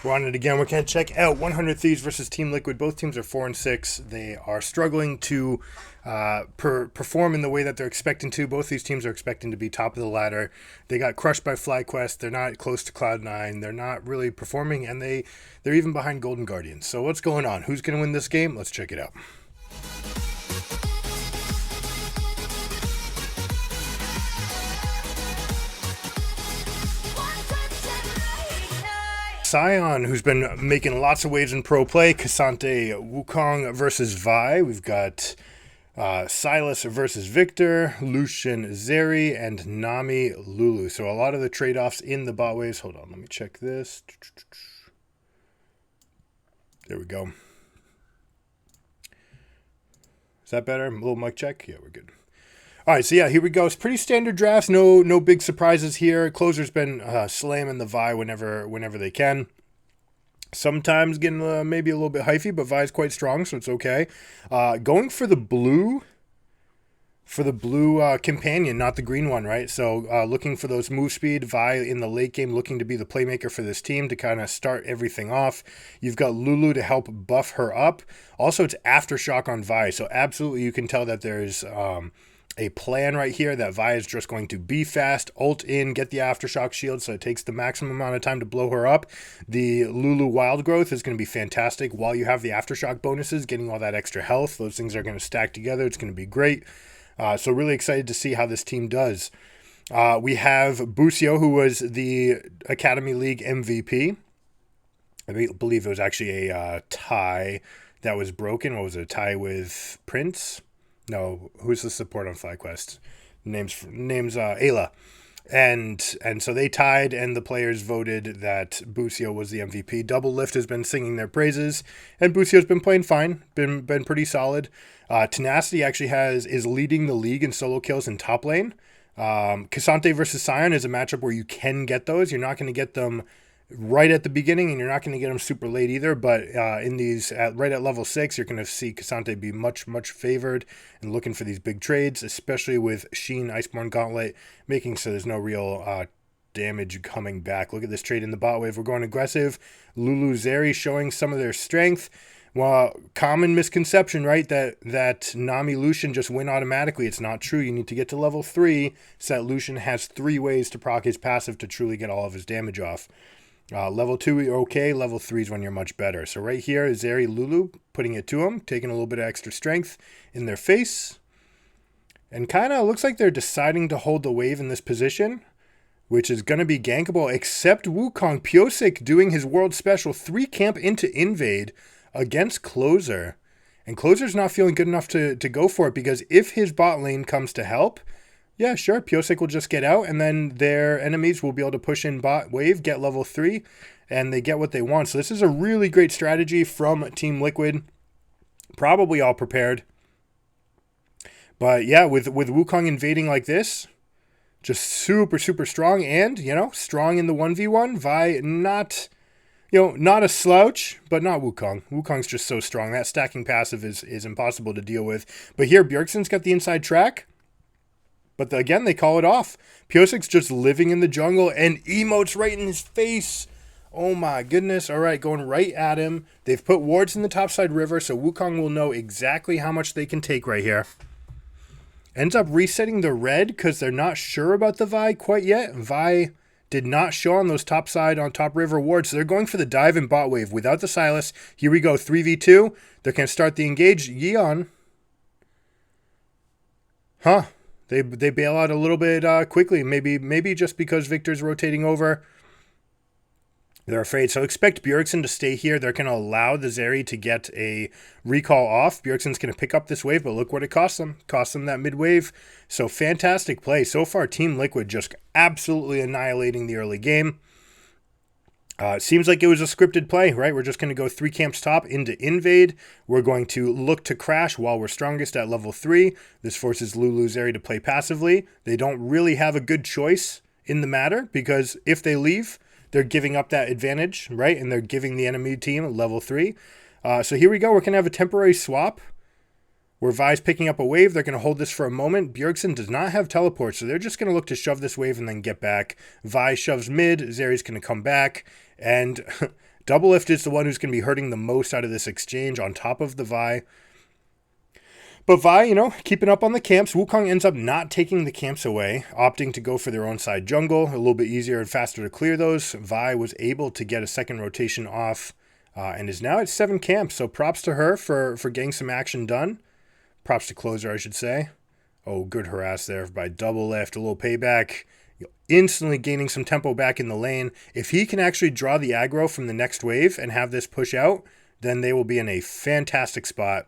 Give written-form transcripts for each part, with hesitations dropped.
We're on it again. We're going to check out 100 Thieves versus Team Liquid. Both teams are 4-6. They are struggling to perform in the way that they're expecting to. Both these teams are expecting to be top of the ladder. They got crushed by FlyQuest. They're not close to Cloud9. They're not really performing, and they're even behind Golden Guardians. So what's going on? Who's going to win this game? Let's check it out. Sion, who's been making lots of waves in pro play. Cassante Wukong versus Vi. We've got Silas versus Victor, Lucian Zeri, and Nami Lulu. So a lot of the trade-offs in the bot waves. Hold on, let me check this. There we go. Is that better? A little mic check? Yeah, we're good. All right, so yeah, here we go. It's pretty standard drafts. No big surprises here. Closer's been slamming the Vi whenever they can. Sometimes getting maybe a little bit hyphy, but Vi's quite strong, so it's okay. Going for the blue companion, not the green one, right? So looking for those move speed. Vi in the late game looking to be the playmaker for this team to kind of start everything off. You've got Lulu to help buff her up. Also, it's Aftershock on Vi, so absolutely you can tell that there's a plan right here that Vi is just going to be fast, ult in, get the Aftershock shield, so it takes the maximum amount of time to blow her up. The Lulu Wild Growth is going to be fantastic while you have the Aftershock bonuses, getting all that extra health. Those things are going to stack together. It's going to be great. So really excited to see how this team does. We have Busio, who was the Academy League MVP. I believe it was actually a tie that was broken. What was it, a tie with Prince? No, who's the support on FlyQuest? Name's Ayla. And so they tied, and the players voted that Busio was the MVP. Double Lift has been singing their praises, and Busio's been playing fine, been pretty solid. Tenacity actually is leading the league in solo kills in top lane. Cassante versus Sion is a matchup where you can get those. You're not going to get them right at the beginning, and you're not going to get them super late either, but in these right at level 6, you're going to see Cassante be much favored and looking for these big trades, especially with Sheen Iceborne Gauntlet making so there's no real damage coming back. Look at this trade in the bot wave. We're going aggressive. Lulu Zeri showing some of their strength. Well, common misconception, right? That Nami Lucian just win automatically. It's not true. You need to get to level 3 so that Lucian has 3 ways to proc his passive to truly get all of his damage off. Level 2, you're okay. Level 3 is when you're much better. So right here, Zeri Lulu putting it to him, taking a little bit of extra strength in their face. And kind of looks like they're deciding to hold the wave in this position, which is going to be gankable, except Wukong. Pyosik doing his world special 3 camp into invade against Closer. And Closer's not feeling good enough to go for it, because if his bot lane comes to help, yeah, sure, Pyosik will just get out, and then their enemies will be able to push in bot wave, get level 3, and they get what they want. So this is a really great strategy from Team Liquid. Probably all prepared. But yeah, with Wukong invading like this, just super strong, and, strong in the 1v1. Vi not a slouch, but not Wukong. Wukong's just so strong. That stacking passive is impossible to deal with. But here, Bjergsen's got the inside track. But again, they call it off. Pyosik's just living in the jungle and emotes right in his face. Oh my goodness. All right, going right at him. They've put wards in the topside river, so Wukong will know exactly how much they can take right here. Ends up resetting the red because they're not sure about the Vi quite yet. Vi did not show on those topside on top river wards, so they're going for the dive and bot wave without the Silas. Here we go, 3v2. They're going to start the engage. Yeon. Huh. They bail out a little bit quickly. Maybe just because Victor's rotating over. They're afraid. So expect Bjergsen to stay here. They're going to allow the Zeri to get a recall off. Bjergsen's going to pick up this wave, but look what it cost them. Cost them that mid wave. So fantastic play. So far, Team Liquid just absolutely annihilating the early game. Seems like it was a scripted play, right? We're just going to go 3 camps top into invade. We're going to look to crash while we're strongest at level 3. This forces Lulu Zeri to play passively. They don't really have a good choice in the matter, because if they leave, they're giving up that advantage, right? And they're giving the enemy team level 3. So here we go. We're going to have a temporary swap where Vi's picking up a wave. They're going to hold this for a moment. Bjergsen does not have teleport, so they're just going to look to shove this wave and then get back. Vi shoves mid. Zeri's going to come back. And Doublelift is the one who's going to be hurting the most out of this exchange on top of the Vi. But Vi, keeping up on the camps. Wukong ends up not taking the camps away, opting to go for their own side jungle. A little bit easier and faster to clear those. Vi was able to get a second rotation off and is now at 7 camps. So props to her for getting some action done. Props to closer, I should say. Oh, good harass there by Doublelift. A little payback. Instantly gaining some tempo back in the lane. If he can actually draw the aggro from the next wave and have this push out, then they will be in a fantastic spot.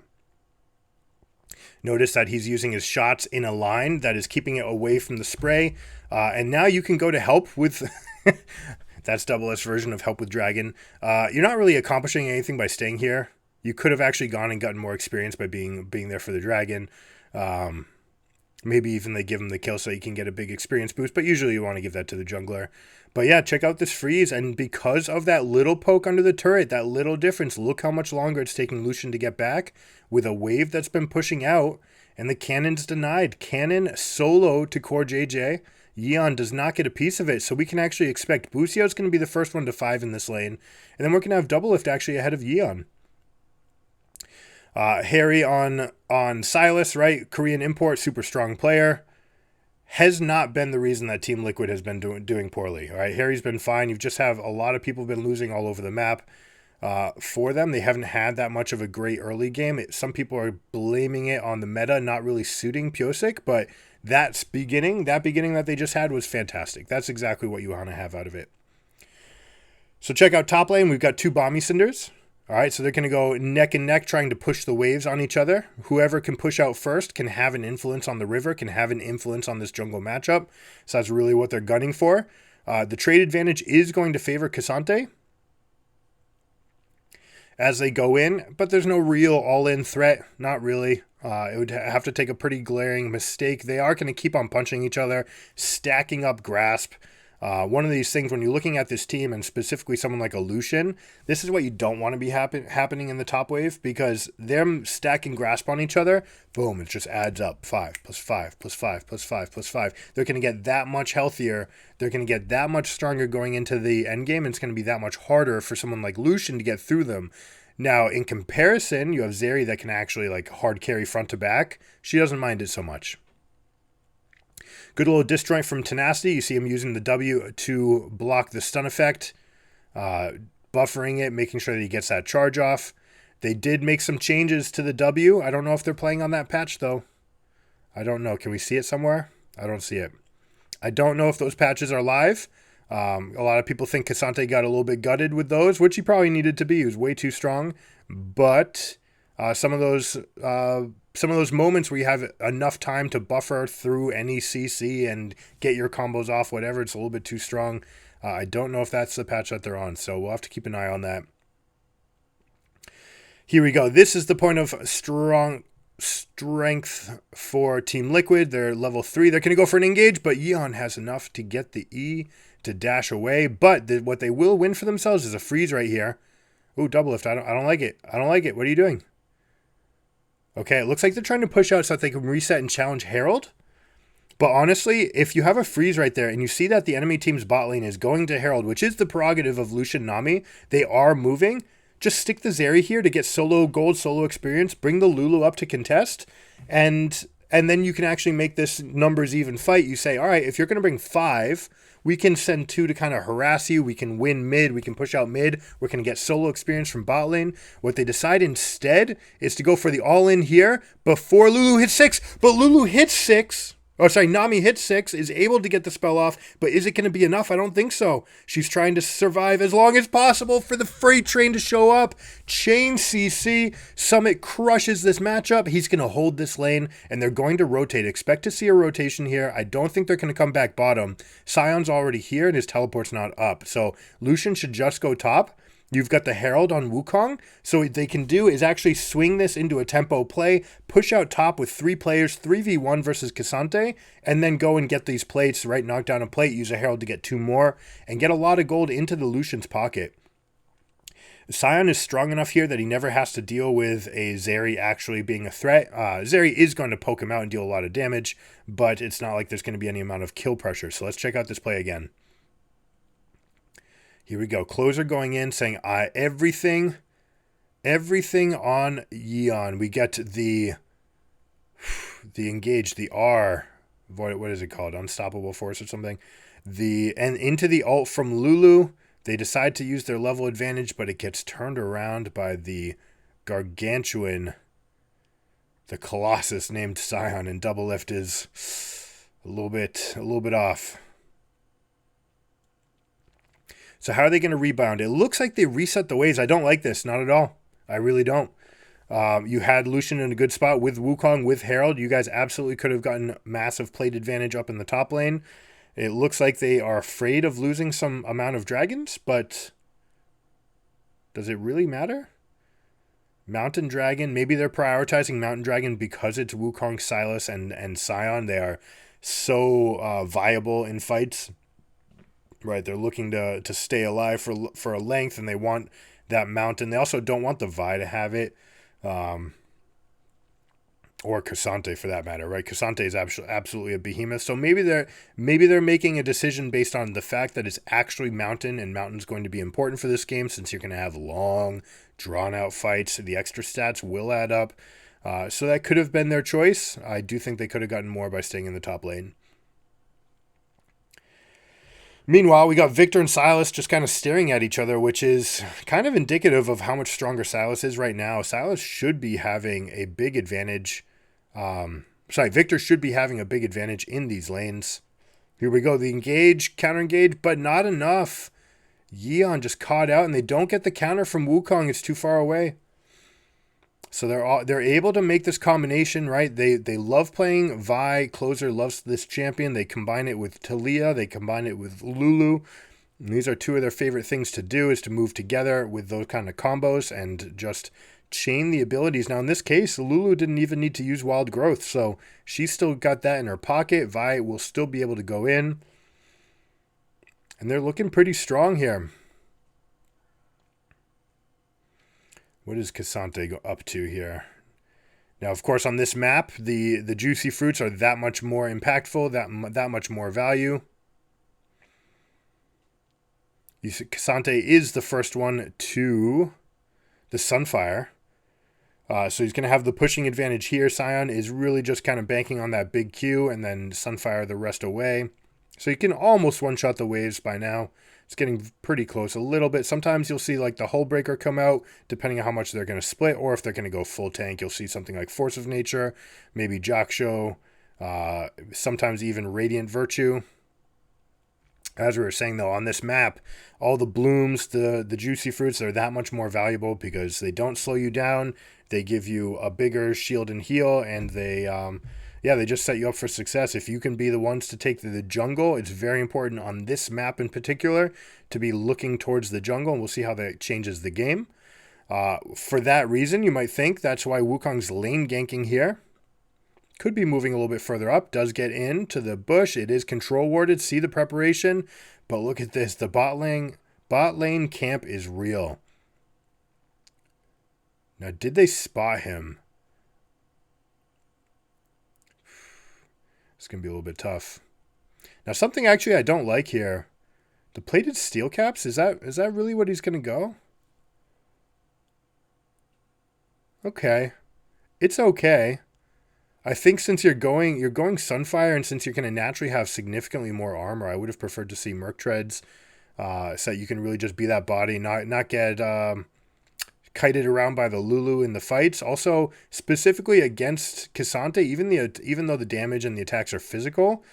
Notice that he's using his shots in a line that is keeping it away from the spray. And now you can go to help with... That's Doublelift's version of help with Dragon. You're not really accomplishing anything by staying here. You could have actually gone and gotten more experience by being there for the Dragon. Maybe even they give him the kill so you can get a big experience boost, but usually you want to give that to the jungler. But yeah, check out this freeze, and because of that little poke under the turret, that little difference, look how much longer it's taking Lucian to get back with a wave that's been pushing out, and the cannon's denied. Cannon solo to core JJ. Yeon does not get a piece of it, so we can actually expect Busio's going to be the first one to 5 in this lane, and then we're going to have Doublelift actually ahead of Yeon. Harry on Silas, right? Korean import, super strong player. Has not been the reason that Team Liquid has been doing poorly. All right, Harry's been fine. You just have a lot of people been losing all over the map. For them, they haven't had that much of a great early game. Some people are blaming it on the meta not really suiting Pyosik, but that beginning that they just had was fantastic. That's exactly what you want to have out of it. So check out top lane. We've got 2 Bomby Cinders. All right, so they're going to go neck and neck trying to push the waves on each other. Whoever can push out first can have an influence on the river, can have an influence on this jungle matchup. So that's really what they're gunning for. The trade advantage is going to favor Cassante as they go in, but there's no real all-in threat. Not really. It would have to take a pretty glaring mistake. They are going to keep on punching each other, stacking up grasp. One of these things, when you're looking at this team, and specifically someone like a Lucian, this is what you don't want to be happening in the top wave, because them stacking grasp on each other, boom, it just adds up. 5 plus 5 plus 5 plus 5 plus 5. They're going to get that much healthier. They're going to get that much stronger going into the end game, and it's going to be that much harder for someone like Lucian to get through them. Now, in comparison, you have Zeri that can actually hard carry front to back. She doesn't mind it so much. Good little disjoint from Tenacity. You see him using the W to block the stun effect, buffering it, making sure that he gets that charge off. They did make some changes to the W. I don't know if they're playing on that patch, though. I don't know. Can we see it somewhere? I don't see it. I don't know if those patches are live. A lot of people think Cassante got a little bit gutted with those, which he probably needed to be. He was way too strong. But some of those moments where you have enough time to buffer through any CC and get your combos off, whatever, it's a little bit too strong. I don't know if that's the patch that they're on, so we'll have to keep an eye on that. Here we go. This is the point of strength for Team Liquid. They're level 3. They're going to go for an engage, but Yeon has enough to get the E to dash away. But what they will win for themselves is a freeze right here. Ooh, Doublelift. I don't like it. I don't like it. What are you doing? Okay, it looks like they're trying to push out so that they can reset and challenge Herald. But honestly, if you have a freeze right there and you see that the enemy team's bot lane is going to Herald, which is the prerogative of Lucian Nami, they are moving, just stick the Zeri here to get solo gold, solo experience, bring the Lulu up to contest, and then you can actually make this numbers even fight. You say, all right, if you're going to bring 5, we can send 2 to kind of harass you. We can win mid. We can push out mid. We're going to get solo experience from bot lane. What they decide instead is to go for the all-in here before Lulu hits 6. But Lulu hits 6. Oh, sorry, Nami hits 6, is able to get the spell off, but is it going to be enough? I don't think so. She's trying to survive as long as possible for the freight train to show up. Chain CC. Summit crushes this matchup. He's going to hold this lane, and they're going to rotate. Expect to see a rotation here. I don't think they're going to come back bottom. Sion's already here, and his teleport's not up. So Lucian should just go top. You've got the Herald on Wukong, so what they can do is actually swing this into a tempo play, push out top with 3 players, 3v1 versus Cassante, and then go and get these plates, right? Knock down a plate, use a Herald to get 2 more, and get a lot of gold into the Lucian's pocket. Sion is strong enough here that he never has to deal with a Zeri actually being a threat. Zeri is going to poke him out and deal a lot of damage, but it's not like there's going to be any amount of kill pressure. So let's check out this play again. Here we go. Closer going in, saying everything on Yeon. We get the engage, the R. What is it called? Unstoppable Force or something. And into the ult from Lulu. They decide to use their level advantage, but it gets turned around by the gargantuan, the Colossus named Sion, and double lift is a little bit off. So how are they going to rebound? It looks like they reset the waves. I don't like this, not at all. I really don't. You had Lucian in a good spot with Wukong, with Herald. You guys absolutely could have gotten massive plate advantage up in the top lane. It looks like they are afraid of losing some amount of dragons, but does it really matter? Mountain Dragon, maybe they're prioritizing Mountain Dragon because it's Wukong, Sylas, and Sion. They are so viable in fights, right? They're looking to stay alive for a length, and they want that Mountain. They also don't want the Vi to have it. Or Cassante for that matter, right? Cassante is absolutely a behemoth. So maybe they're making a decision based on the fact that it's actually Mountain, and Mountain's going to be important for this game since you're going to have long, drawn-out fights. The extra stats will add up. So that could have been their choice. I do think they could have gotten more by staying in the top lane. Meanwhile, we got Victor and Sylas just kind of staring at each other, which is kind of indicative of how much stronger Sylas is right now. Sylas should be having a big advantage. Victor should be having a big advantage in these lanes. Here we go. The engage, counter engage, but not enough. Yeon just caught out, and they don't get the counter from Wukong. It's too far away. So they're able to make this combination, right? They love playing Vi. Closer loves this champion. They combine it with Talia. They combine it with Lulu. And these are two of their favorite things to do, is to move together with those kind of combos and just chain the abilities. Now, in this case, Lulu didn't even need to use Wild Growth, so she's still got that in her pocket. Vi will still be able to go in. And they're looking pretty strong here. What is Cassante up to here? Now, of course, on this map, the juicy fruits are that much more impactful, that much more value. Cassante is the first one to the Sunfire. So he's going to have the pushing advantage here. Sion is really just kind of banking on that big Q, and then Sunfire the rest away. So you can almost one-shot the waves by now. It's getting pretty close a little bit. Sometimes you'll see like the Hull Breaker come out, depending on how much they're going to split, or if they're going to go full tank, you'll see something like Force of Nature, maybe Jaksho, sometimes even Radiant Virtue. As we were saying, though, on this map, all the blooms, the juicy fruits, they're that much more valuable because they don't slow you down. They give you a bigger shield and heal, and they just set you up for success. If you can be the ones to take the jungle, it's very important on this map in particular to be looking towards the jungle, and we'll see how that changes the game. For that reason, you might think that's why Wukong's lane ganking here. Could be moving a little bit further up, does get into the bush. It is control warded. See the preparation, but look at this. The bot lane camp is real. Now, did they spot him? It's going to be a little bit tough. Now, something actually I don't like here. The plated steel caps, is that really what he's going to go? Okay. It's okay. I think since you're going Sunfire, and since you're going to naturally have significantly more armor, I would have preferred to see Merc Treads, so that you can really just be that body, not get kited around by the Lulu in the fights. Also, specifically against Cassante, even though the damage and the attacks are physical,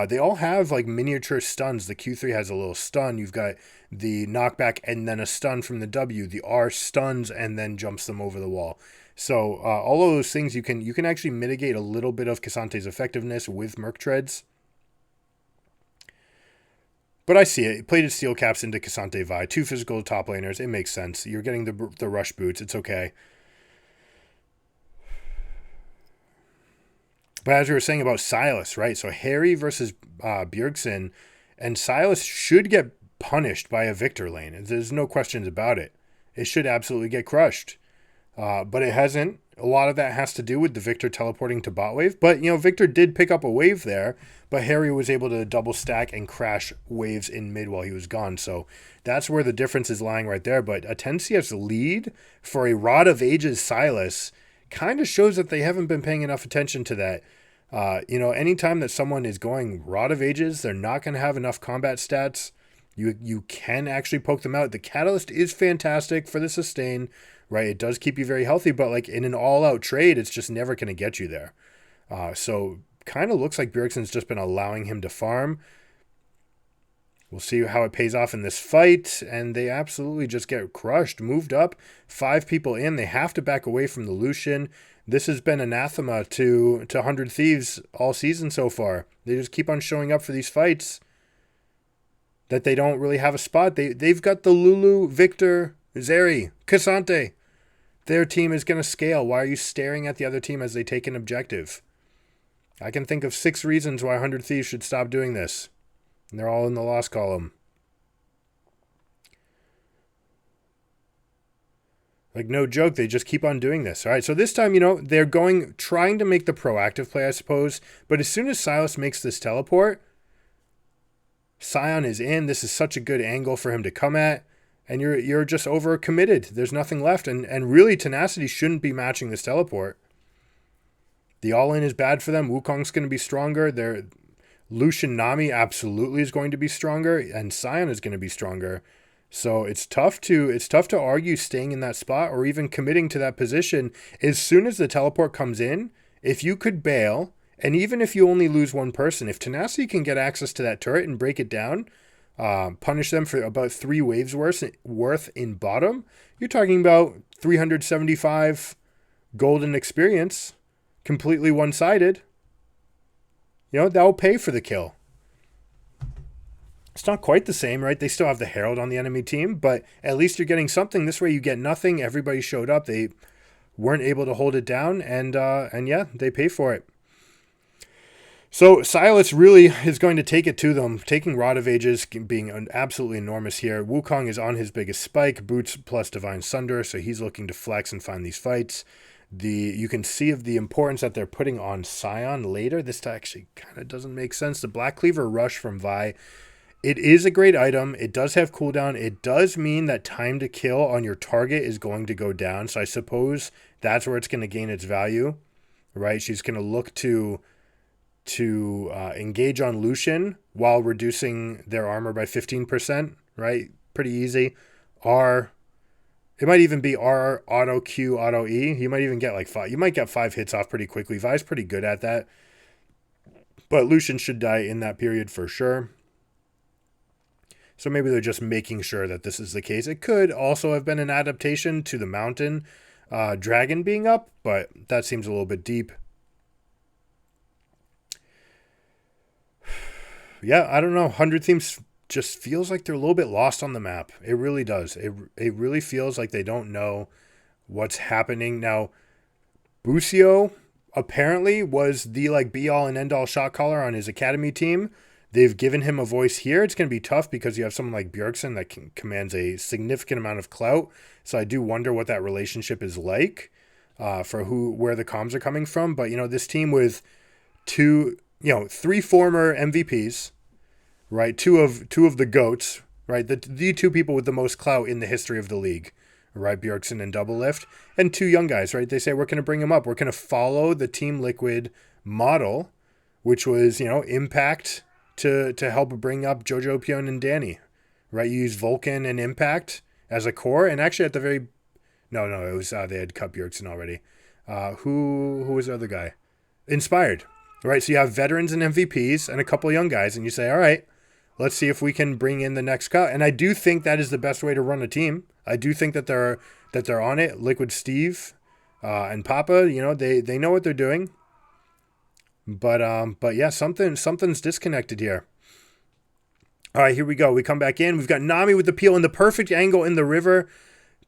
they all have like miniature stuns. The Q3 has a little stun. You've got the knockback and then a stun from the W. The R stuns and then jumps them over the wall. So all of those things you can actually mitigate a little bit of Cassante's effectiveness with Merc Treads. But I see it. Plated steel caps into Cassante Vi. 2 physical top laners. It makes sense. You're getting the rush boots. It's okay. But as we were saying about Sylas, right? So Harry versus Bjergsen, and Sylas should get punished by a Victor lane. There's no questions about it. It should absolutely get crushed. but it hasn't. A lot of that has to do with the Victor teleporting to bot wave. But, Victor did pick up a wave there, but Harry was able to double stack and crash waves in mid while he was gone. So that's where the difference is lying right there. But a 10 CS lead for a Rod of Ages Silas kind of shows that they haven't been paying enough attention to that. Anytime that someone is going Rod of Ages, they're not going to have enough combat stats. You can actually poke them out. The Catalyst is fantastic for the sustain, right? It does keep you very healthy, but like in an all-out trade, it's just never going to get you there. So kind of looks like Bjergsen's just been allowing him to farm. We'll see how it pays off in this fight, and they absolutely just get crushed. Moved up, 5 people in. They have to back away from the Lucian. This has been anathema to 100 Thieves all season so far. They just keep on showing up for these fights that they don't really have a spot. They've got the Lulu, Victor, Zeri, Cassante. Their team is going to scale. Why are you staring at the other team as they take an objective? I can think of 6 reasons why 100 Thieves should stop doing this. And they're all in the loss column. Like, no joke, they just keep on doing this. All right, so this time, they're trying to make the proactive play, I suppose. But as soon as Silas makes this teleport, Sion is in. This is such a good angle for him to come at. And you're just over committed. There's nothing left. And really, Tenacity shouldn't be matching this teleport. The all-in is bad for them. Wukong's going to be stronger. Their Lucian Nami absolutely is going to be stronger. And Sion is going to be stronger. So it's tough to argue staying in that spot or even committing to that position. As soon as the teleport comes in, if you could bail, and even if you only lose one person, if Tenacity can get access to that turret and break it down, punish them for about 3 waves worth in bottom, you're talking about 375 golden experience, completely one-sided. That will pay for the kill. It's not quite the same, right? They still have the Herald on the enemy team, but at least you're getting something. This way you get nothing. Everybody showed up. They weren't able to hold it down, and yeah, they pay for it. So Silas really is going to take it to them, taking Rod of Ages, being absolutely enormous here. Wukong is on his biggest spike, boots plus Divine Sunder, so he's looking to flex and find these fights. You can see of the importance that they're putting on Sion later. This actually kind of doesn't make sense. The Black Cleaver Rush from Vi. It is a great item. It does have cooldown. It does mean that time to kill on your target is going to go down. So I suppose that's where it's going to gain its value, right? She's going to look to engage on Lucian while reducing their armor by 15%, right? Pretty easy. It might even be R, auto Q, auto E. You might even get like 5. You might get 5 hits off pretty quickly. Vi's pretty good at that. But Lucian should die in that period for sure. So maybe they're just making sure that this is the case. It could also have been an adaptation to the mountain dragon being up, but that seems a little bit deep. Yeah, I don't know. 100 Thieves just feels like they're a little bit lost on the map. It really does. It really feels like they don't know what's happening. Now, Busio apparently was the be-all and end-all shot caller on his academy team. They've given him a voice here. It's going to be tough because you have someone like Bjergsen that commands a significant amount of clout. So I do wonder what that relationship is like for where the comms are coming from. But, this team with 3 former MVPs, right? Two of the GOATs, right? The 2 people with the most clout in the history of the league, right? Bjergsen and Doublelift, and 2 young guys, right? They say, we're going to bring them up. We're going to follow the Team Liquid model, which was, Impact to help bring up Jojo, Pion, and Danny, right? You use Vulcan and Impact as a core, and actually at the very... No, it was they had cut Bjergsen already. Who was the other guy? Inspired, right? So you have veterans and MVPs and a couple young guys, and you say, all right, let's see if we can bring in the next cut. And I do think that is the best way to run a team. I do think that they're on it. Liquid Steve and Papa, they know what they're doing. But yeah, something's disconnected here. All right, here we go. We come back in. We've got Nami with the peel in the perfect angle in the river.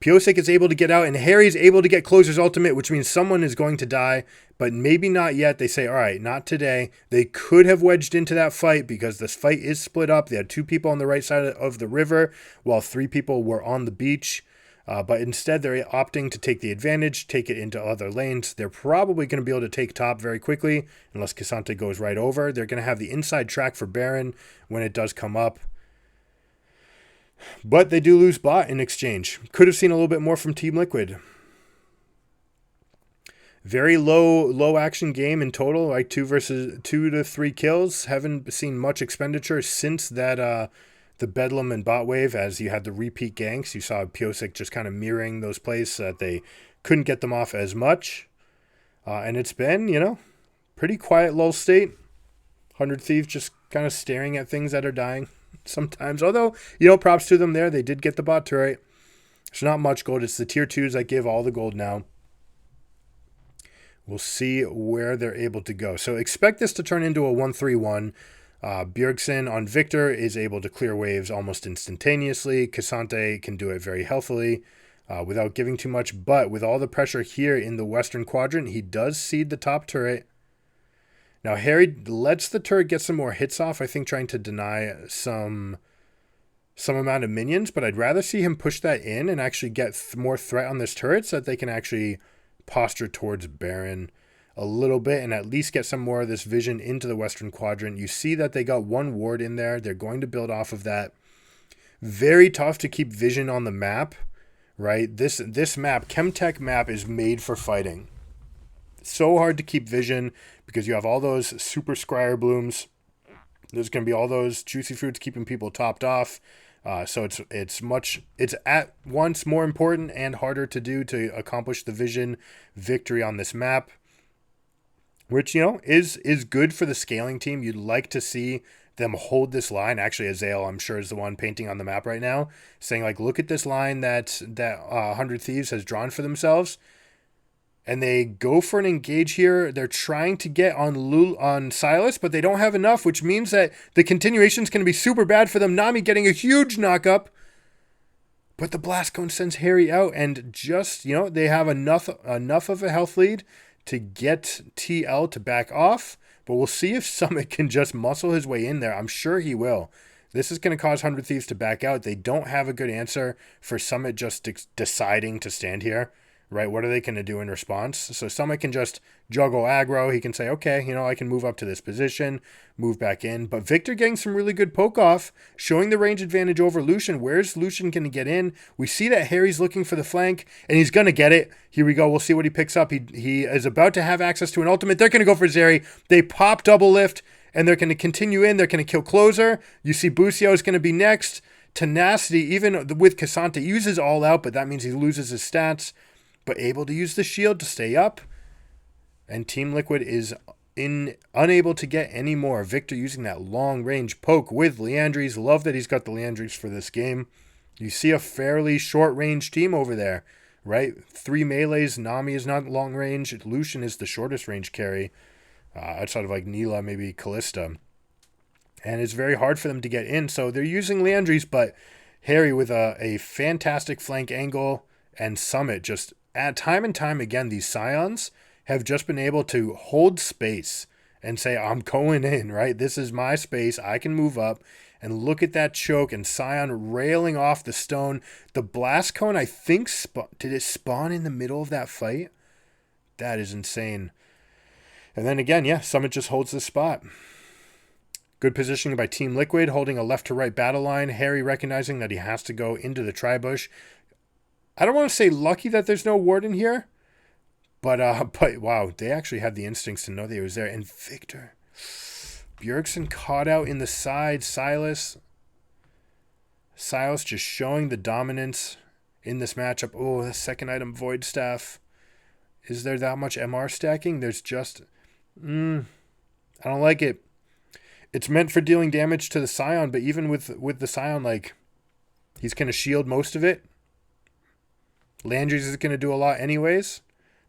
Piosek is able to get out, and Harry's able to get Closer's ultimate, which means someone is going to die, but maybe not yet. They say, all right, not today. They could have wedged into that fight because this fight is split up. They had 2 people on the right side of the river while 3 people were on the beach. But instead, they're opting to take the advantage, take it into other lanes. They're probably going to be able to take top very quickly, unless Cassante goes right over. They're going to have the inside track for Baron when it does come up. But they do lose bot in exchange. Could have seen a little bit more from Team Liquid. Very low action game in total, like 2 to 3 kills. Haven't seen much expenditure since that the Bedlam and bot wave, as you had the repeat ganks. You saw Piosik just kind of mirroring those plays so that they couldn't get them off as much. And it's been, pretty quiet lull state. 100 Thieves just kind of staring at things that are dying sometimes. Although, props to them there. They did get the bot turret. There's not much gold. It's the tier 2s that give all the gold now. We'll see where they're able to go. So expect this to turn into a 1-3-1. Bjergsen on Victor is able to clear waves almost instantaneously. Cassante can do it very healthily without giving too much. But with all the pressure here in the western quadrant, he does seed the top turret. Now Harry lets the turret get some more hits off, I think trying to deny some amount of minions. But I'd rather see him push that in and actually get more threat on this turret so that they can actually posture towards Baron a little bit and at least get some more of this vision into the western quadrant. You see that they got one ward in there. They're going to build off of that. Very tough to keep vision on the map, right? This map, Chemtech map, is made for fighting. So hard to keep vision because you have all those super scryer blooms. There's going to be all those juicy fruits keeping people topped off. So it's at once more important and harder to do to accomplish the vision victory on this map, which, is good for the scaling team. You'd like to see them hold this line. Actually, Azael, I'm sure, is the one painting on the map right now, saying, like, look at this line that 100 Thieves has drawn for themselves. And they go for an engage here. They're trying to get on Silas, but they don't have enough, which means that the continuation is going to be super bad for them. Nami getting a huge knock-up. But the Blast Cone sends Harry out, and just, they have enough of a health lead to get TL to back off. But we'll see if Summit can just muscle his way in there. I'm sure he will. This is going to cause 100 Thieves to back out. They don't have a good answer for Summit just deciding to stand here. Right, what are they going to do in response? So Summit can just juggle aggro. He can say, okay, I can move up to this position, move back in. But Victor getting some really good poke off, showing the range advantage over Lucian. Where's Lucian going to get in? We see that Harry's looking for the flank, and he's going to get it. Here we go. We'll see what he picks up. He is about to have access to an ultimate. They're going to go for Zeri. They pop double lift, and they're going to continue in. They're going to kill Closer. You see Busio is going to be next. Tenacity, even with Cassante, uses all out, but that means he loses his stats. But able to use the shield to stay up. And Team Liquid is unable to get any more. Victor using that long-range poke with Leandries. Love that he's got the Leandries for this game. You see a fairly short-range team over there, right? 3 melees. Nami is not long-range. Lucian is the shortest-range carry. Outside of, like, Neela, maybe Callista. And it's very hard for them to get in. So they're using Leandries, but Harry with a fantastic flank angle. And Summit just... time and time again, these Scions have just been able to hold space and say, I'm going in, right? This is my space. I can move up. And look at that choke and Scion railing off the stone. The Blast Cone, I think, did it spawn in the middle of that fight? That is insane. And then again, Summit just holds the spot. Good positioning by Team Liquid, holding a left to right battle line. Harry recognizing that he has to go into the tri-bush. I don't want to say lucky that there's no warden here, but wow, they actually had the instincts to know that he was there. And Victor, Bjergsen caught out in the side. Silas just showing the dominance in this matchup. Oh, the second item, Void Staff. Is there that much MR stacking? There's just, I don't like it. It's meant for dealing damage to the Scion, but even with the Scion, like, he's going to shield most of it. Landry's is going to do a lot anyways.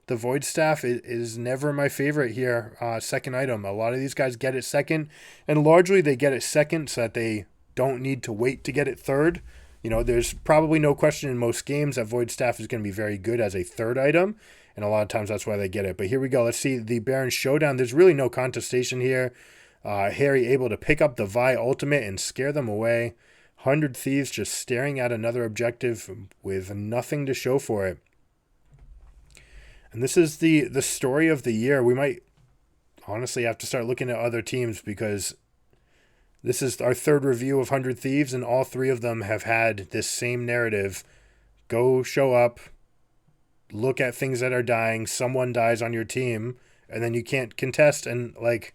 The Void Staff is never my favorite here. Second item. A lot of these guys get it second, and largely they get it second so that they don't need to wait to get it third. There's probably no question in most games that Void Staff is going to be very good as a third item, and a lot of times that's why they get it. But here we go. Let's see the Baron Showdown. There's really no contestation here. Harry able to pick up the Vi ultimate and scare them away. 100 Thieves just staring at another objective with nothing to show for it. And this is the story of the year. We might honestly have to start looking at other teams, because this is our third review of 100 Thieves, and all three of them have had this same narrative. Go show up, look at things that are dying, someone dies on your team, and then you can't contest. And like,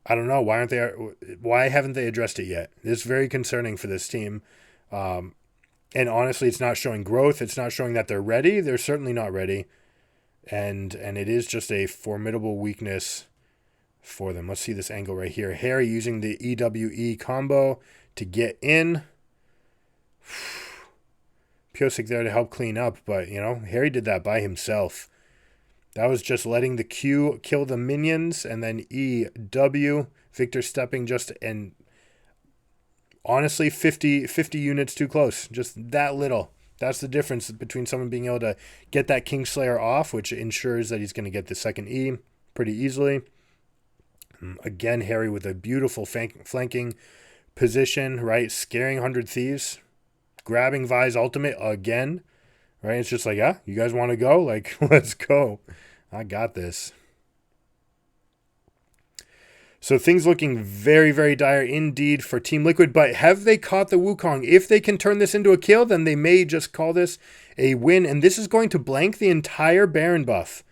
I don't know, why haven't they addressed it yet? It's very concerning for this team. And honestly, it's not showing growth. It's not showing that they're ready. They're certainly not ready. And it is just a formidable weakness for them. Let's see this angle right here. Harry using the EWE combo to get in. Piosik there to help clean up, but, Harry did that by himself. That was just letting the Q kill the minions, and then EW, Victor stepping just, and honestly, 50 units too close. Just that little. That's the difference between someone being able to get that Kingslayer off, which ensures that he's going to get the second E pretty easily. Again, Harry with a beautiful flanking position, right? Scaring 100 Thieves. Grabbing Vi's ultimate again, right? It's just like, yeah, you guys want to go? Like, let's go. I got this. So things looking very, very dire indeed for Team Liquid, but have they caught the Wukong? If they can turn this into a kill, then they may just call this a win, and this is going to blank the entire Baron buff.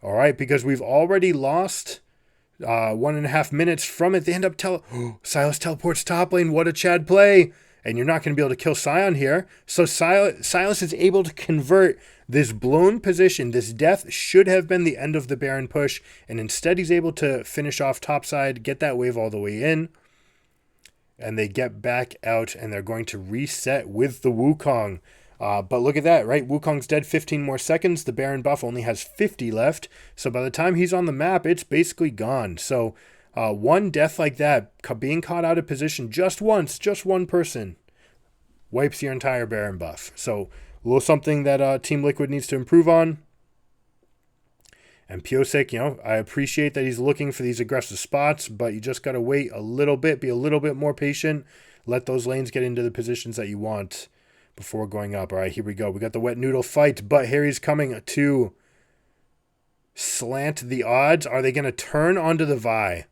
All right, because we've already lost 1.5 minutes from it. They end up Silas teleports top lane. What a Chad play. And you're not going to be able to kill Sion here. So Silas is able to convert this blown position. This death should have been the end of the Baron push. And instead he's able to finish off topside, get that wave all the way in. And they get back out, and they're going to reset with the Wukong. But look at that, right? Wukong's dead 15 more seconds. The Baron buff only has 50 left. So by the time he's on the map, it's basically gone. So one death like that, being caught out of position just once, just one person, wipes your entire Baron buff. So a little something that Team Liquid needs to improve on. And Piosik, I appreciate that he's looking for these aggressive spots, but you just got to wait a little bit, be a little bit more patient, let those lanes get into the positions that you want before going up. All right, here we go. We got the wet noodle fight, but Harry's coming to slant the odds. Are they going to turn onto the Vi?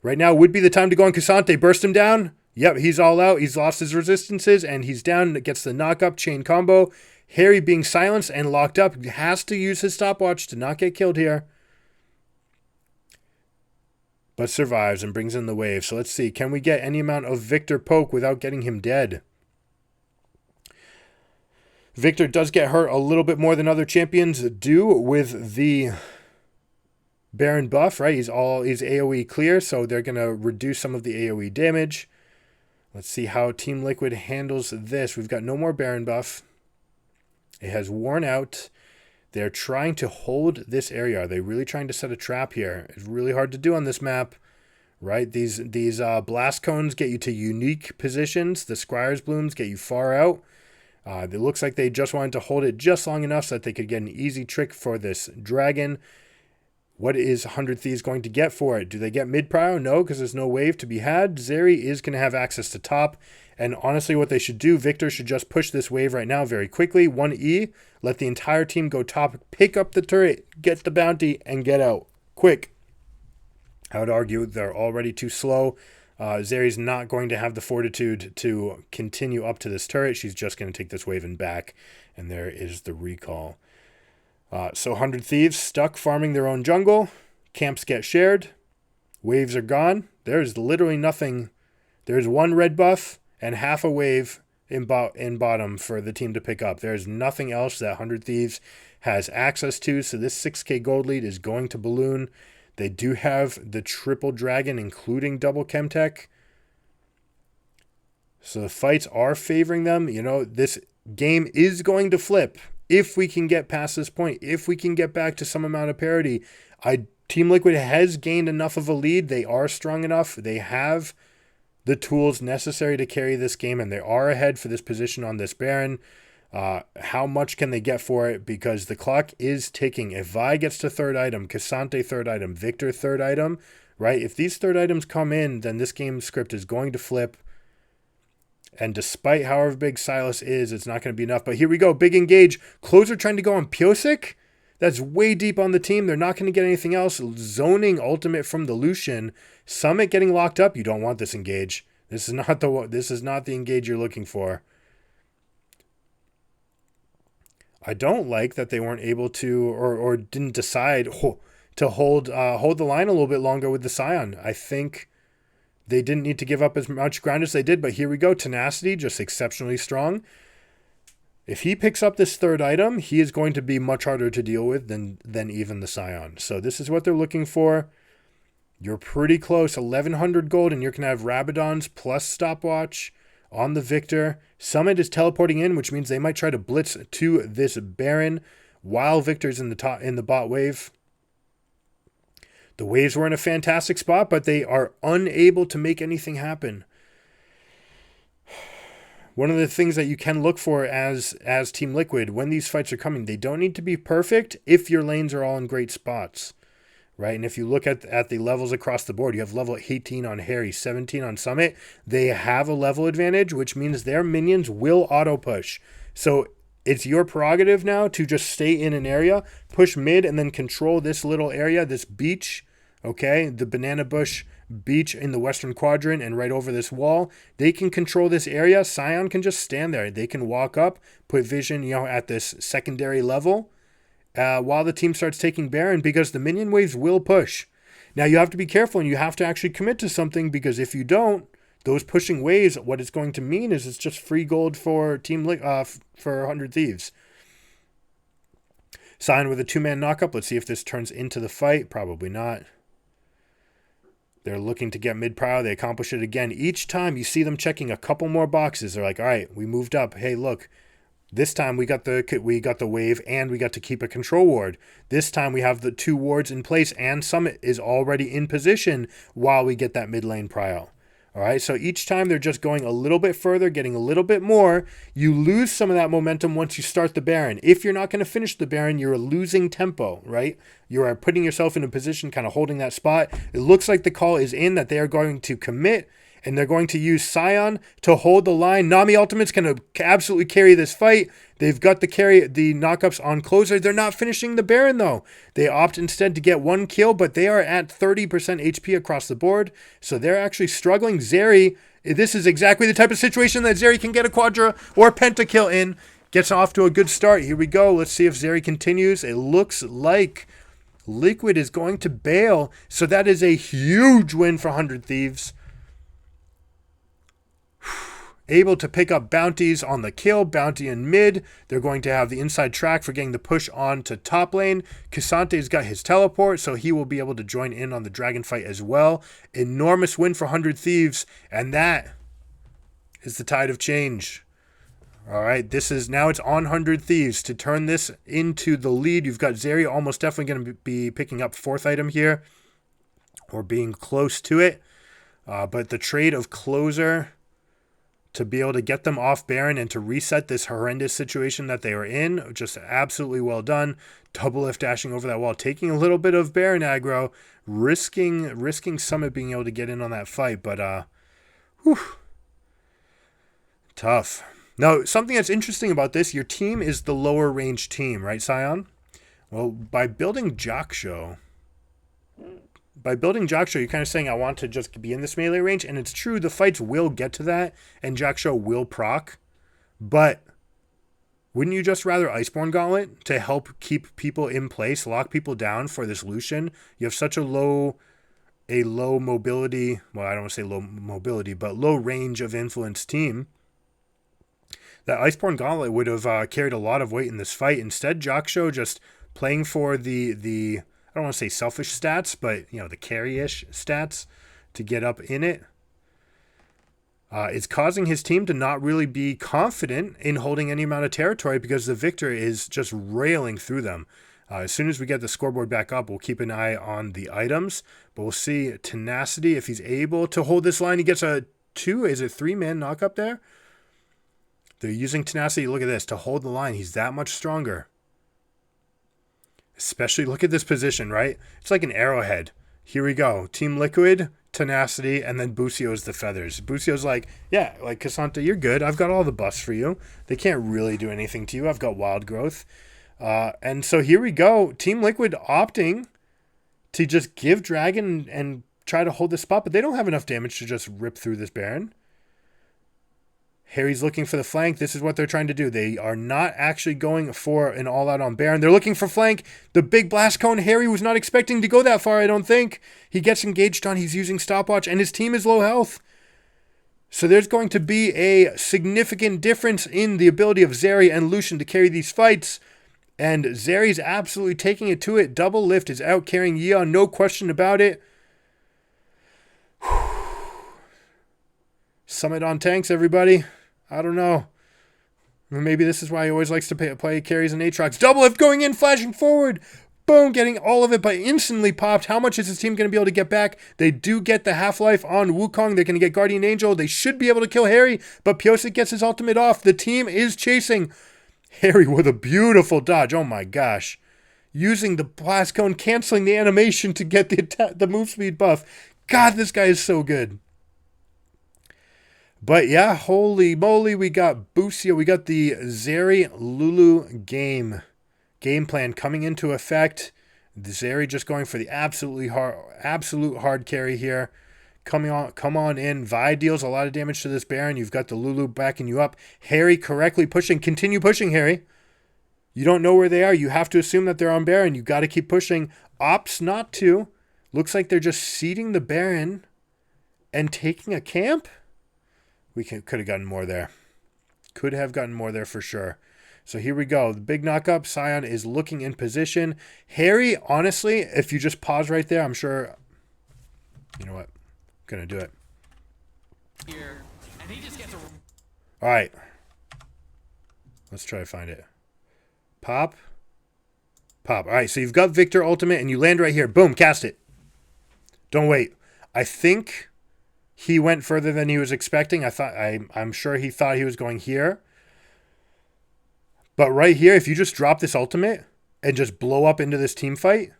Right now would be the time to go on Cassante. Burst him down. Yep, he's all out. He's lost his resistances, and he's down. Gets the knock-up chain combo. Harry being silenced and locked up has to use his stopwatch to not get killed here. But survives and brings in the wave. So let's see. Can we get any amount of Victor poke without getting him dead? Victor does get hurt a little bit more than other champions do with the Baron buff, right? He's AoE clear, so they're going to reduce some of the AoE damage. Let's see how Team Liquid handles this. We've got no more Baron buff. It has worn out. They're trying to hold this area. Are they really trying to set a trap here? It's really hard to do on this map, right? These blast cones get you to unique positions. The Scryer's blooms get you far out. It looks like they just wanted to hold it just long enough so that they could get an easy trick for this dragon. What is 100 Thieves going to get for it? Do they get mid-prio? No, because there's no wave to be had. Zeri is going to have access to top. And honestly, what they should do, Victor should just push this wave right now very quickly. 1E, let the entire team go top, pick up the turret, get the bounty, and get out. Quick. I would argue they're already too slow. Zeri's not going to have the fortitude to continue up to this turret. She's just going to take this wave and back. And there is the recall. So 100 Thieves stuck farming their own jungle. Camps get shared. Waves are gone. There's literally nothing. There's one red buff and half a wave in bottom for the team to pick up. There's nothing else that 100 Thieves has access to. So this 6k gold lead is going to balloon. They do have the triple dragon, including double Chemtech. So the fights are favoring them. This game is going to flip. If we can get past this point, if we can get back to some amount of parity, Team Liquid has gained enough of a lead. They are strong enough. They have the tools necessary to carry this game, and they are ahead for this position on this Baron. How much can they get for it? Because the clock is ticking. If Vi gets to third item, Cassante third item, Victor third item, right? If these third items come in, then this game script is going to flip. And despite however big Silas is, it's not going to be enough. But here we go. Big engage. Closer trying to go on Piosik. That's way deep on the team. They're not going to get anything else. Zoning ultimate from the Lucian. Summit getting locked up. You don't want this engage. This is not the engage you're looking for. I don't like that they weren't able to or didn't decide to hold the line a little bit longer with the Scion. I think they didn't need to give up as much ground as they did, but here we go. Tenacity, just exceptionally strong. If he picks up this third item, he is going to be much harder to deal with than even the Scion. So this is what they're looking for. You're pretty close. 1,100 gold, and you're going to have Rabadons plus stopwatch on the Victor. Summit is teleporting in, which means they might try to blitz to this Baron while Victor's in the bot wave. The waves were in a fantastic spot, but they are unable to make anything happen. One of the things that you can look for as Team Liquid when these fights are coming, they don't need to be perfect if your lanes are all in great spots, right? And if you look at the levels across the board, you have level 18 on Harry, 17 on Summit. They have a level advantage, which means their minions will auto push. So it's your prerogative now to just stay in an area, push mid, and then control this little area, this beach, okay? The banana bush beach in the western quadrant and right over this wall. They can control this area. Scion can just stand there. They can walk up, put vision, at this secondary level while the team starts taking Baron, because the minion waves will push. Now you have to be careful and you have to actually commit to something, because if you don't, those pushing waves, what it's going to mean is it's just free gold for for 100 Thieves. Scion with a 2-man knockup. Let's see if this turns into the fight. Probably not. They're looking to get mid-prio. They accomplish it again. Each time you see them checking a couple more boxes, they're like, all right, we moved up. Hey, look, this time we got the wave and we got to keep a control ward. This time we have the 2 wards in place and Summit is already in position while we get that mid lane prio. All right, so each time they're just going a little bit further, getting a little bit more. You lose some of that momentum once you start the Baron. If you're not going to finish the Baron, you're losing tempo, right? You are putting yourself in a position, kind of holding that spot. It looks like the call is in that they are going to commit, and they're going to use Scion to hold the line. Nami Ultimate's going to absolutely carry this fight. They've got the knockups on closer. They're not finishing the Baron, though. They opt instead to get 1 kill, but they are at 30% HP across the board, so they're actually struggling. Zeri, this is exactly the type of situation that Zeri can get a quadra or pentakill in. Gets off to a good start. Here we go. Let's see if Zeri continues. It looks like Liquid is going to bail, so that is a huge win for 100 Thieves. Able to pick up bounties on the kill, bounty in mid. They're going to have the inside track for getting the push on to top lane. Casante's got his teleport, so he will be able to join in on the dragon fight as well. Enormous win for 100 Thieves, and that is the tide of change. All right, now it's on 100 Thieves to turn this into the lead. You've got Zeri almost definitely going to be picking up 4th item here, or being close to it. But the trade of closer to be able to get them off Baron and to reset this horrendous situation that they were in, just absolutely well done. Double lift dashing over that wall, taking a little bit of Baron aggro, risking Summit being able to get in on that fight, but tough. Now, something that's interesting about this, your team is the lower range team, right, Scion? Well, by building Jaksho, you're kind of saying, I want to just be in this melee range, and it's true, the fights will get to that, and Jaksho will proc, but wouldn't you just rather Iceborne Gauntlet to help keep people in place, lock people down for this Lucian? You have such a low mobility, well, I don't want to say low mobility, but low range of influence team, that Iceborne Gauntlet would have carried a lot of weight in this fight. Instead, Jaksho just playing for the I don't want to say selfish stats, but the carry-ish stats to get up in it. It's causing his team to not really be confident in holding any amount of territory because the Victor is just railing through them. As soon as we get the scoreboard back up, we'll keep an eye on the items, but we'll see Tenacity if he's able to hold this line. He gets a 3-man knock up there. They're using Tenacity, look at this, to hold the line. He's that much stronger. Especially, look at this position, right? It's like an arrowhead. Here we go. Team Liquid tenacity, and then Busio's the feathers. Busio's like, yeah, like Cassandra, you're good. I've got all the buffs for you. They can't really do anything to you. I've got wild growth. And so here we go. Team Liquid opting to just give Dragon and try to hold the spot, but they don't have enough damage to just rip through this Baron. Harry's looking for the flank. This is what they're trying to do. They are not actually going for an all-out on Baron. They're looking for flank. The big blast cone. Harry was not expecting to go that far, I don't think. He gets engaged on. He's using stopwatch, and his team is low health. So there's going to be a significant difference in the ability of Zeri and Lucian to carry these fights. And Zeri's absolutely taking it to it. Double Lift is out carrying Yeon, no question about it. Summit on tanks, everybody. I don't know. Maybe this is why he always likes to play carries and Aatrox. Double Lift going in, flashing forward. Boom, getting all of it, but instantly popped. How much is his team going to be able to get back? They do get the Half-Life on Wukong. They're going to get Guardian Angel. They should be able to kill Harry, but Pyosik gets his ultimate off. The team is chasing. Harry with a beautiful dodge. Oh my gosh. Using the blast cone, canceling the animation to get the move speed buff. God, this guy is so good. But yeah, holy moly, we got Busio. We got the Zeri Lulu game plan coming into effect. The Zeri just going for the absolute hard carry here. Come on in. Vi deals a lot of damage to this Baron. You've got the Lulu backing you up. Harry correctly pushing. Continue pushing, Harry. You don't know where they are. You have to assume that they're on Baron. You got to keep pushing. Opts not to. Looks like they're just seeding the Baron and taking a camp. We could have gotten more there. Could have gotten more there for sure. So here we go. The big knock-up. Sion is looking in position. Harry, honestly, if you just pause right there, I'm sure... You know what? I'm going to do it. All right. Let's try to find it. Pop. Pop. All right, so you've got Victor ultimate, and you land right here. Boom, cast it. Don't wait. I think... He went further than he was expecting. I'm sure he thought he was going here. But right here, if you just drop this ultimate and just blow up into this team fight,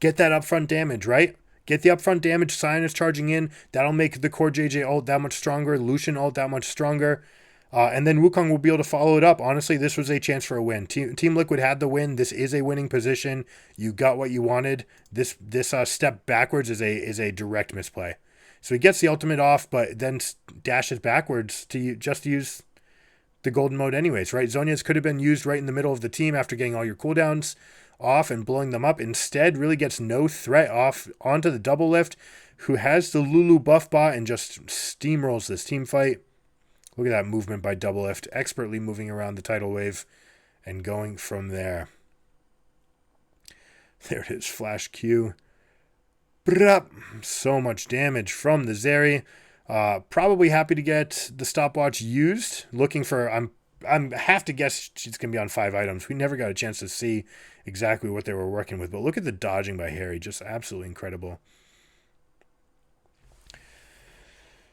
get that upfront damage, right? Get the upfront damage. Sion is charging in. That'll make the core JJ ult that much stronger. Lucian ult that much stronger. And then Wukong will be able to follow it up. Honestly, this was a chance for a win. Team Liquid had the win. This is a winning position. You got what you wanted. This step backwards is a direct misplay. So he gets the ultimate off, but then dashes backwards to just use the golden mode anyways, right? Zhonya's could have been used right in the middle of the team after getting all your cooldowns off and blowing them up. Instead, really gets no threat off onto the double lift, who has the Lulu buff bot and just steamrolls this team fight. Look at that movement by Double Lift, expertly moving around the tidal wave and going from there. There it is, flash Q. So much damage from the Zeri. Probably happy to get the stopwatch used. Looking for, I have to guess she's going to be on 5 items. We never got a chance to see exactly what they were working with, but look at the dodging by Harry, just absolutely incredible.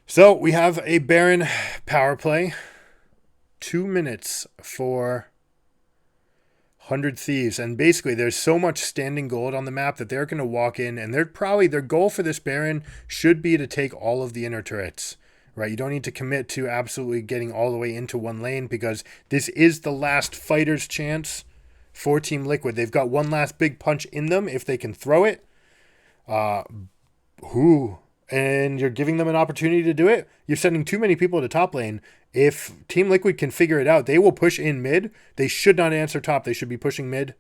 So we have a Baron power play. 2 minutes for 100 Thieves. And basically there's so much standing gold on the map that they're going to walk in, and their goal for this Baron should be to take all of the inner turrets. Right? You don't need to commit to absolutely getting all the way into one lane, because this is the last fighter's chance for Team Liquid. They've got one last big punch in them if they can throw it. And you're giving them an opportunity to do it. You're sending too many people to top lane. If Team Liquid can figure it out, they will push in mid. They should not answer top. They should be pushing mid.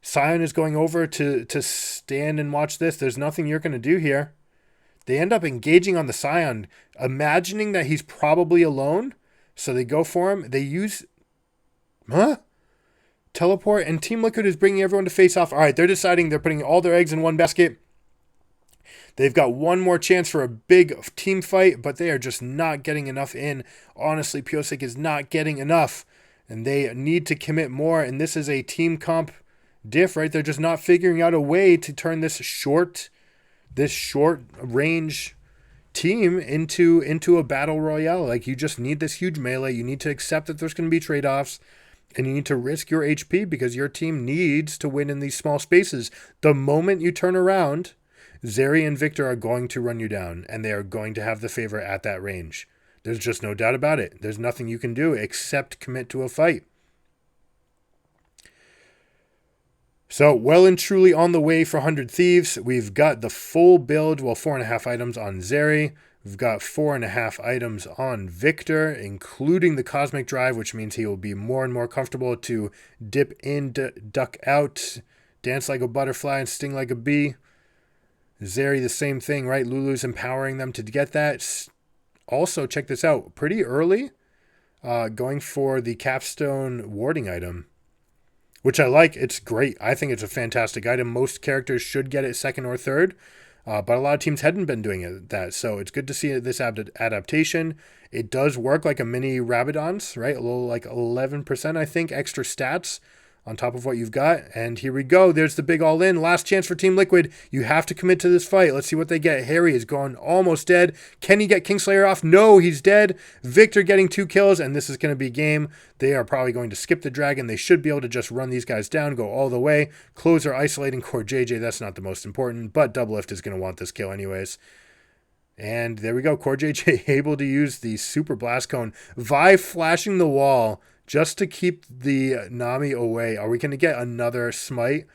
Sion is going over to stand and watch this. There's nothing you're going to do here. They end up engaging on the Sion, imagining that he's probably alone. So they go for him. They use... Teleport, and Team Liquid is bringing everyone to face off. All right, they're deciding they're putting all their eggs in one basket. They've got one more chance for a big team fight, but they are just not getting enough in. Honestly, Pyosik is not getting enough, and they need to commit more, and this is a team comp diff, right? They're just not figuring out a way to turn this short range team into a battle royale. Like, you just need this huge melee. You need to accept that there's going to be trade-offs, and you need to risk your HP because your team needs to win in these small spaces. The moment you turn around, Zeri and Victor are going to run you down, and they are going to have the favor at that range. There's just no doubt about it. There's nothing you can do except commit to a fight. So, well and truly on the way for 100 Thieves. We've got the full build, well, 4.5 items on Zeri. We've got 4.5 items on Victor, including the Cosmic Drive, which means he will be more and more comfortable to dip in, duck out, dance like a butterfly, and sting like a bee. Zeri, the same thing, right? Lulu's empowering them to get that. Also, check this out. Pretty early, going for the Capstone Warding item, which I like. It's great. I think it's a fantastic item. Most characters should get it second or third. But a lot of teams hadn't been doing that, so it's good to see this adaptation. It does work like a mini Rabadon's, right? A little like 11%, I think, extra stats on top of what you've got. And here we go. There's the big all-in. Last chance for Team Liquid. You have to commit to this fight. Let's see what they get. Harry is gone almost dead. Can he get Kingslayer off? No, he's dead. Victor getting 2 kills, and this is going to be game. They are probably going to skip the dragon. They should be able to just run these guys down, go all the way. Closer isolating core JJ. That's not the most important, but Doublelift is going to want this kill anyways. And there we go. Core JJ able to use the Super Blast Cone. Vi flashing the wall just to keep the Nami away. Are we going to get another smite?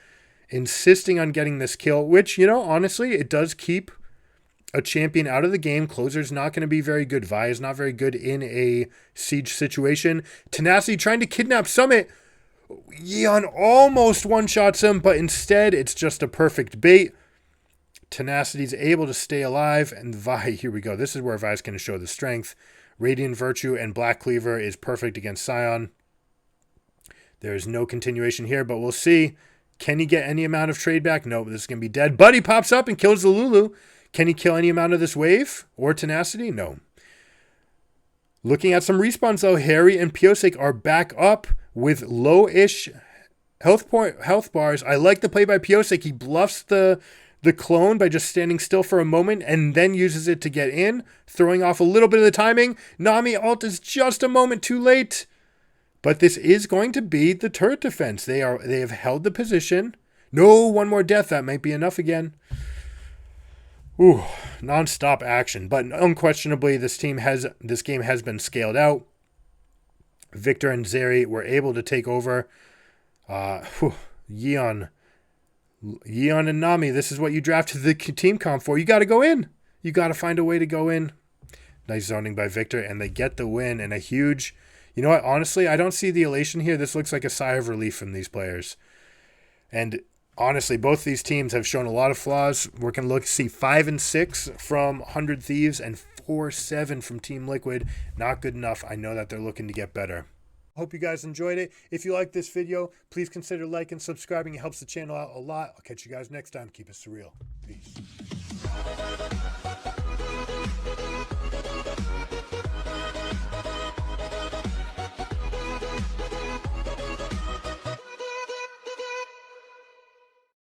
Insisting on getting this kill, which, you know, honestly, it does keep a champion out of the game. Closer's not going to be very good. Vi is not very good in a siege situation. Tenacity trying to kidnap Summit. Yeon almost one-shots him, but instead it's just a perfect bait. Tenacity's able to stay alive, and Vi, here we go. This is where Vi's going to show the strength. Radiant Virtue and Black Cleaver is perfect against Sion. There's no continuation here, but we'll see. Can he get any amount of trade back? No, this is going to be dead. Buddy pops up and kills the Lulu. Can he kill any amount of this wave or Tenacity? No. Looking at some respawns, though, Harry and Piosik are back up with low-ish health bars. I like the play by Piosik. He bluffs the clone by just standing still for a moment and then uses it to get in, throwing off a little bit of the timing. Nami ult is just a moment too late. But this is going to be the turret defense. They have held the position. No, one more death. That might be enough again. Ooh, non-stop action. But unquestionably, this game has been scaled out. Victor and Zeri were able to take over. Yeon and Nami, this is what you drafted the team comp for. You got to go in. You got to find a way to go in. Nice zoning by Victor, and they get the win. And a huge... You know what? Honestly, I don't see the elation here. This looks like a sigh of relief from these players. And honestly, both these teams have shown a lot of flaws. We're going to see 5 and 6 from 100 Thieves and 4-7 from Team Liquid. Not good enough. I know that they're looking to get better. Hope you guys enjoyed it. If you like this video, please consider liking and subscribing. It helps the channel out a lot. I'll catch you guys next time. Keep it surreal. Peace.